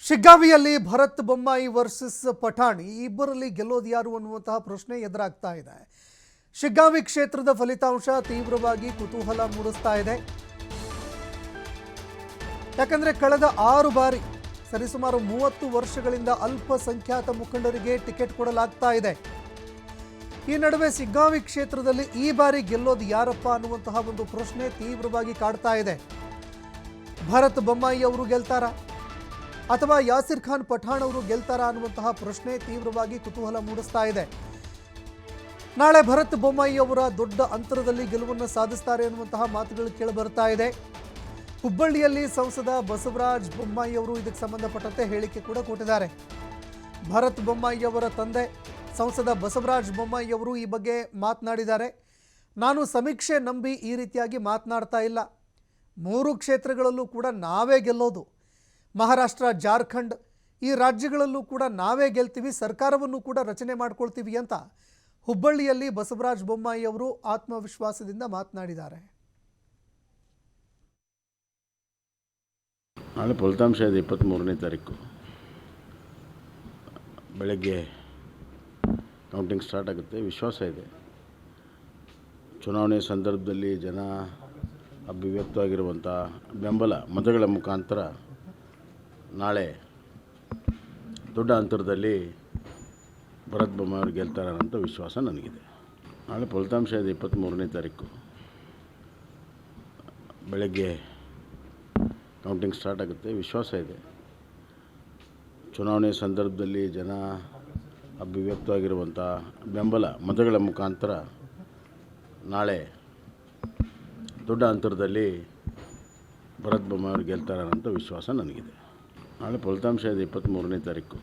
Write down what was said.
ಶಿಗ್ಗಾವಿಯಲ್ಲಿ Bharat Bommai versus Pathan ಈ ಇಬ್ಬರಲ್ಲಿ ಗೆಲ್ಲೋದು ಯಾರು ಅನ್ನುವಂತಹ ಪ್ರಶ್ನೆ ಎದುರಾಗ್ತಾ ಇದೆ. ಶಿಗ್ಗಾವಿ ಕ್ಷೇತ್ರದ ಫಲಿತಾಂಶ ತೀವ್ರವಾಗಿ ಕುತೂಹಲ ಮೂಡಿಸ್ತಾ ಇದೆ. ಯಾಕಂದ್ರೆ ಕಳೆದ 6 ಬಾರಿ ಸರಿಸುಮಾರು 30 ವರ್ಷಗಳಿಂದ ಅಲ್ಪಸಂಖ್ಯಾತ ಮುಖಂಡರಿಗೆ ಟಿಕೆಟ್ ಕೊಡಲಾಗ್ತಾ ಇದೆ. ಈ ನಡುವೆ ಶಿಗ್ಗಾವಿ ಕ್ಷೇತ್ರದಲ್ಲಿ ಈ ಬಾರಿ ಗೆಲ್ಲೋದು ಯಾರಪ್ಪ ಅನ್ನುವಂತಹ ಒಂದು ಪ್ರಶ್ನೆ ತೀವ್ರವಾಗಿ ಕಾಡ್ತಾ ಇದೆ. ಭರತ್ ಬೊಮ್ಮಾಯಿ ಅವರು ಗೆಲ್ತಾರಾ ಅಥವಾ ಯಾಸಿರ್ ಖಾನ್ ಪಠಾಣ್ ಅವರು ಗೆಲ್ತಾರಾ ಅನ್ನುವಂತಹ ಪ್ರಶ್ನೆ ತೀವ್ರವಾಗಿ ಕುತೂಹಲ ಮೂಡಿಸ್ತಾ ಇದೆ. ನಾಳೆ ಭರತ್ ಬೊಮ್ಮಾಯಿ ಅವರ ದೊಡ್ಡ ಅಂತರದಲ್ಲಿ ಗೆಲುವನ್ನು ಸಾಧಿಸ್ತಾರೆ ಅನ್ನುವಂತಹ ಮಾತುಗಳು ಕೇಳಿಬರ್ತಾ ಇದೆ. ಹುಬ್ಬಳ್ಳಿಯಲ್ಲಿ ಸಂಸದ ಬಸವರಾಜ ಬೊಮ್ಮಾಯಿ ಅವರು ಇದಕ್ಕೆ ಸಂಬಂಧಪಟ್ಟಂತೆ ಹೇಳಿಕೆ ಕೂಡ ಕೊಟ್ಟಿದ್ದಾರೆ. ಭರತ್ ಬೊಮ್ಮಾಯಿ ಅವರ ತಂದೆ ಸಂಸದ ಬಸವರಾಜ ಬೊಮ್ಮಾಯಿ ಅವರು ಈ ಬಗ್ಗೆ ಮಾತನಾಡಿದ್ದಾರೆ. ನಾನು ಸಮೀಕ್ಷೆ ನಂಬಿ ಈ ರೀತಿಯಾಗಿ ಮಾತನಾಡ್ತಾ ಇಲ್ಲ. 3 ಕ್ಷೇತ್ರಗಳಲ್ಲೂ ಕೂಡ ನಾವೇ ಗೆಲ್ಲೋದು. ಮಹಾರಾಷ್ಟ್ರ, ಜಾರ್ಖಂಡ್ ಈ ರಾಜ್ಯಗಳಲ್ಲೂ ಕೂಡ ನಾವೇ ಗೆಲ್ತೀವಿ, ಸರ್ಕಾರವನ್ನು ಕೂಡ ರಚನೆ ಮಾಡ್ಕೊಳ್ತೀವಿ ಅಂತ ಹುಬ್ಬಳ್ಳಿಯಲ್ಲಿ ಬಸವರಾಜ ಬೊಮ್ಮಾಯಿ ಅವರು ಆತ್ಮವಿಶ್ವಾಸದಿಂದ ಮಾತನಾಡಿದ್ದಾರೆ. ನಾಳೆ ಫಲಿತಾಂಶ ಇದೆ 23ನೇ ತಾರೀಕು ಬೆಳಗ್ಗೆ ಕೌಂಟಿಂಗ್ ಸ್ಟಾರ್ಟ್ ಆಗುತ್ತೆ. ವಿಶ್ವಾಸ ಇದೆ. ಚುನಾವಣೆ ಸಂದರ್ಭದಲ್ಲಿ ಜನ ಅಭಿವ್ಯಕ್ತವಾಗಿರುವಂಥ ಬೆಂಬಲ ಮತಗಳ ಮುಖಾಂತರ ನಾಳೆ ದೊಡ್ಡ ಅಂತರದಲ್ಲಿ ಭರತ್ ಬೊಮ್ಮಾಯಿ ಅವರು ಗೆಲ್ತಾರೆ ಅನ್ನೋ ವಿಶ್ವಾಸ ನನಗಿದೆ. ನಾಳೆ ಫಲಿತಾಂಶ ಇದೆ 23ನೇ ತಾರೀಕು ಬೆಳಗ್ಗೆ ಕೌಂಟಿಂಗ್ ಸ್ಟಾರ್ಟ್ ಆಗುತ್ತೆ. ವಿಶ್ವಾಸ ಇದೆ. ಚುನಾವಣೆ ಸಂದರ್ಭದಲ್ಲಿ ಜನ ಅಭಿವ್ಯಕ್ತವಾಗಿರುವಂಥ ಬೆಂಬಲ ಮತಗಳ ಮುಖಾಂತರ ನಾಳೆ ದೊಡ್ಡ ಅಂತರದಲ್ಲಿ ಭರತ್ ಬೊಮ್ಮಾಯಿ ಅವರು ಗೆಲ್ತಾರೆ ಅನ್ನೋ ವಿಶ್ವಾಸ ನನಗಿದೆ. ನಾಳೆ ಫಲಿತಾಂಶ ಇದೆ 23ನೇ ತಾರೀಕು